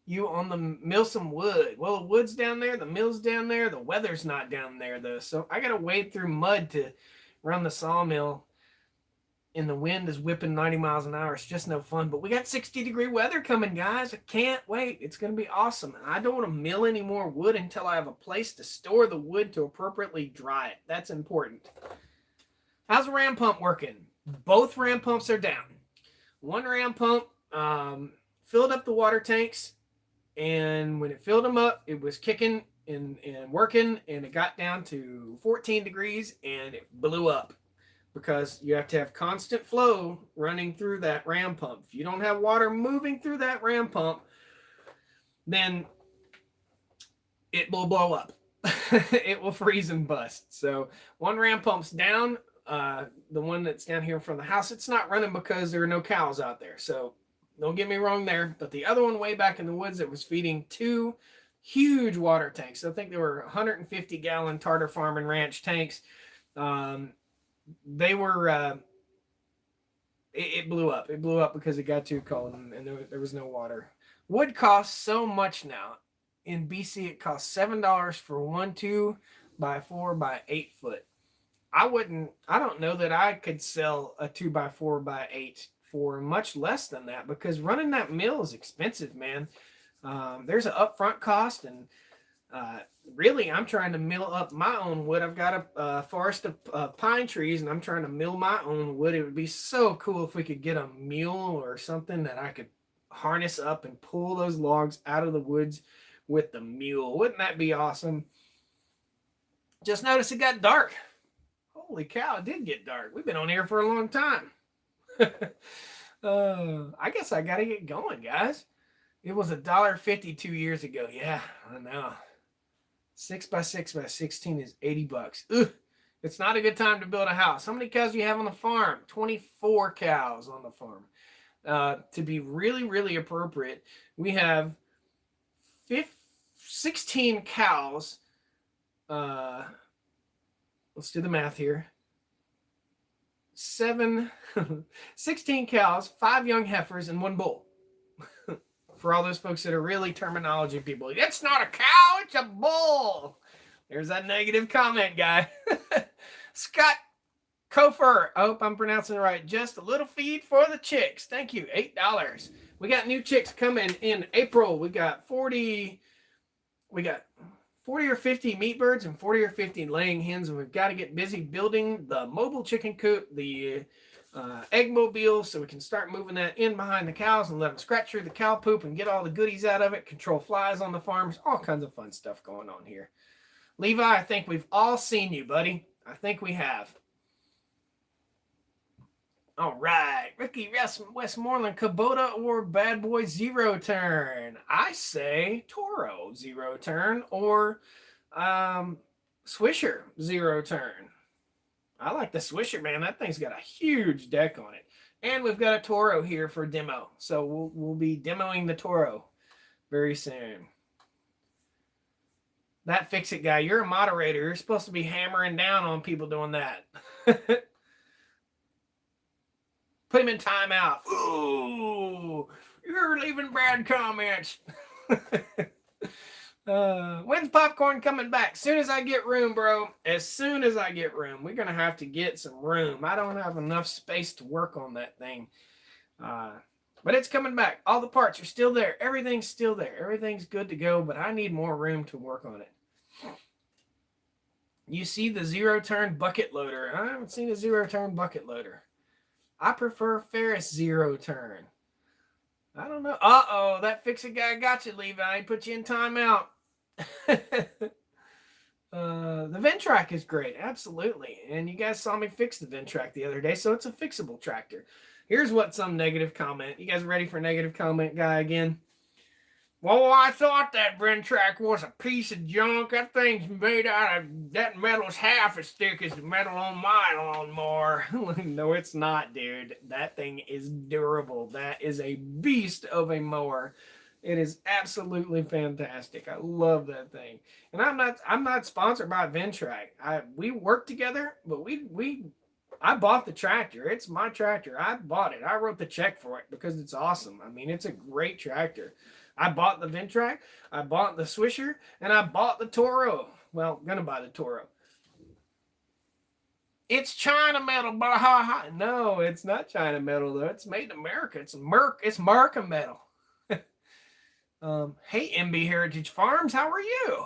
you on the mill some wood? Well, the wood's down there, the mill's down there, the weather's not down there though, so I gotta wade through mud to run the sawmill, and the wind is whipping 90 miles an hour. It's just no fun. But we got 60-degree weather coming, guys. I can't wait. It's gonna be awesome. And I don't want to mill any more wood until I have a place to store the wood to appropriately dry it. That's important. How's the ram pump working? Both ram pumps are down. One ram pump filled up the water tanks, and when it filled them up, it was kicking and working, and it got down to 14 degrees, and it blew up. because you have to have constant flow running through that ram pump. If you don't have water moving through that ram pump, then it will blow up. It will freeze and bust. So one ram pump's down. The one that's down here from the house, it's not running because there are no cows out there. So don't get me wrong there. But the other one way back in the woods that was feeding 2 huge water tanks. I think they were 150-gallon Tartar Farm and Ranch tanks. They were it blew up. It blew up because it got too cold and there was no water. Wood costs so much now. In BC, it costs $7 for 1 2x4 by 8 foot. I don't know that I could sell a 2x4 by 8 for much less than that, because running that mill is expensive, man. There's an upfront cost, and really, I'm trying to mill up my own wood. I've got a forest of pine trees, and I'm trying to mill my own wood. It would be so cool if we could get a mule or something that I could harness up and pull those logs out of the woods with the mule. Wouldn't that be awesome? Just noticed it got dark. Holy cow, it did get dark. We've been on here for a long time. I guess I got to get going, guys. It was $1.50 2 years ago. Yeah, I know. 6x6x16 is $80. Ugh, it's not a good time to build a house. How many cows do you have on the farm? 24 cows on the farm. To be really, really appropriate, we have 16 cows. Let's do the math here. 16 cows, 5 young heifers, and 1 bull. For all those folks that are really terminology people, it's not a cow, it's a bull. There's that negative comment guy. Scott Kofer, I hope I'm pronouncing it right. Just a little feed for the chicks. Thank you. $8. We got new chicks coming in April. We got 40 or 50 meat birds and 40 or 50 laying hens, and we've got to get busy building the mobile chicken coop, the egg mobile, so we can start moving that in behind the cows and let them scratch through the cow poop and get all the goodies out of it, control flies on the farms, all kinds of fun stuff going on here. Levi, I think we've all seen you, buddy. I think we have. All right, Ricky Westmoreland, Kubota or Bad Boy Zero Turn? I say Toro Zero Turn or Swisher Zero Turn. I like the Swisher, man. That thing's got a huge deck on it. And we've got a Toro here for demo. So we'll be demoing the Toro very soon. That Fix-It guy, you're a moderator. You're supposed to be hammering down on people doing that. Put him in timeout. Ooh, you're leaving bad comments. When's popcorn coming back? As soon as I get room, bro. As soon as I get room. We're going to have to get some room. I don't have enough space to work on that thing. But it's coming back. All the parts are still there. Everything's still there. Everything's good to go, but I need more room to work on it. You see the zero-turn bucket loader. I haven't seen a zero-turn bucket loader. I prefer Ferris zero-turn. I don't know. Uh-oh, that Fix-It guy got you, Levi. He put you in timeout. The Ventrac is great, absolutely. And you guys saw me fix the Ventrac the other day, so it's a fixable tractor. Here's what some negative comment. You guys ready for negative comment guy again? Well, I thought that Ventrac was a piece of junk. That thing's made out of, that metal's half as thick as the metal on my lawnmower. No, it's not, dude. That thing is durable. That is a beast of a mower. It is absolutely fantastic. I love that thing. And I'm not sponsored by Ventrac. We work together, but I bought the tractor. It's my tractor. I bought it. I wrote the check for it because it's awesome. I mean, it's a great tractor. I bought the Ventrac, I bought the Swisher, and I bought the Toro. Well, gonna buy the Toro. It's China metal, but no, it's not China metal though. It's made in America. It's America metal. Hey, MB Heritage Farms, how are you?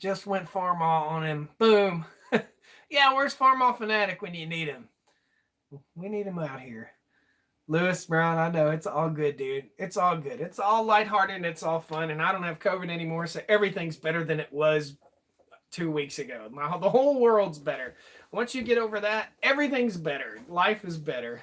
Just went Farmall on him. Boom. Yeah, where's Farmall Fanatic when you need him? We need him out here. Lewis Brown, I know. It's all good, dude. It's all good. It's all lighthearted and it's all fun. And I don't have COVID anymore, so everything's better than it was 2 weeks ago. The whole world's better. Once you get over that, everything's better. Life is better.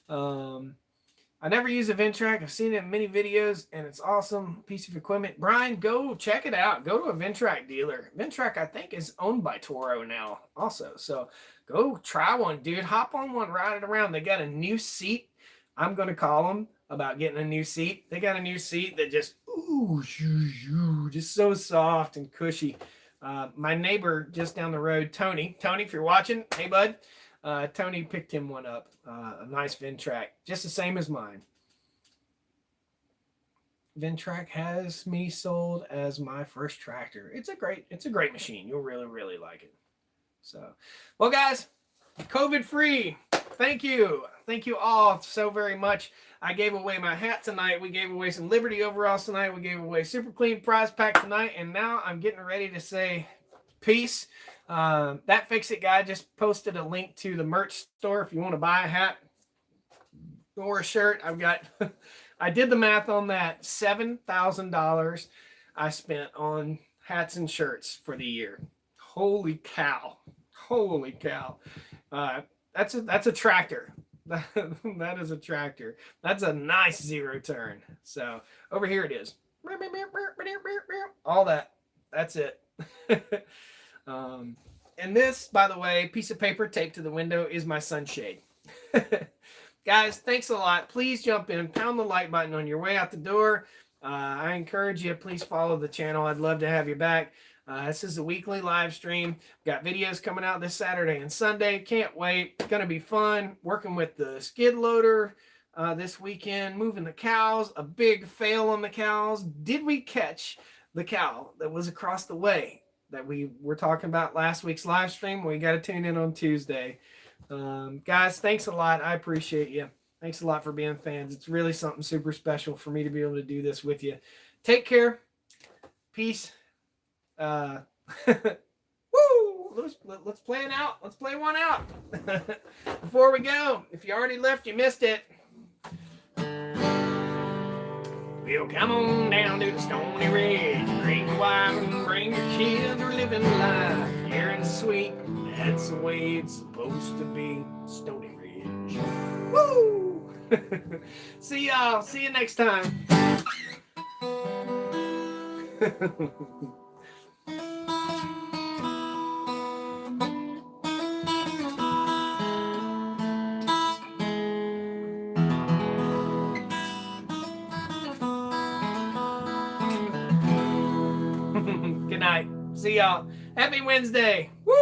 I never use a Ventrac. I've seen it in many videos, and it's awesome piece of equipment. Brian, go check it out. Go to a Ventrac dealer. Ventrac, I think, is owned by Toro now also. So go try one, dude. Hop on one, ride it around. They got a new seat. I'm going to call them about getting a new seat. They got a new seat that just, just so soft and cushy. My neighbor just down the road, Tony, if you're watching, hey, bud. Tony picked him one up, a nice Ventrac, just the same as mine. Ventrac has me sold as my first tractor. It's a great machine. You'll really, really like it. So, well, guys, COVID-free. Thank you all so very much. I gave away my hat tonight. We gave away some Liberty overalls tonight. We gave away Super Clean prize pack tonight, and now I'm getting ready to say peace. That Fix It guy just posted a link to the merch store if you want to buy a hat or a shirt. I did the math on that. $7,000 I spent on hats and shirts for the year. Holy cow. That's a tractor. That is a tractor. That's a nice zero turn. So over here it is. All that. That's it. And this, by the way, piece of paper taped to the window is my sunshade. Guys, thanks a lot. Please jump in, pound the like button on your way out the door. I encourage you, please follow the channel. I'd love to have you back. This is a weekly live stream. Got videos coming out this Saturday and Sunday. Can't wait. It's going to be fun. Working with the skid loader this weekend, moving the cows. A big fail on the cows. Did we catch the cow that was across the way that we were talking about last week's live stream? We got to tune in on Tuesday. Guys, thanks a lot. I appreciate you. Thanks a lot for being fans. It's really something super special for me to be able to do this with you. Take care. Peace. Woo! Let's play it out. Let's play one out. Before we go, if you already left, you missed it. We'll come on down to the Stoney Ridge, bring your wife and bring your kids. We're living life here and sweet. That's the way it's supposed to be. Stoney Ridge. Woo! See y'all. See you next time. Good night. See y'all. Happy Wednesday. Woo!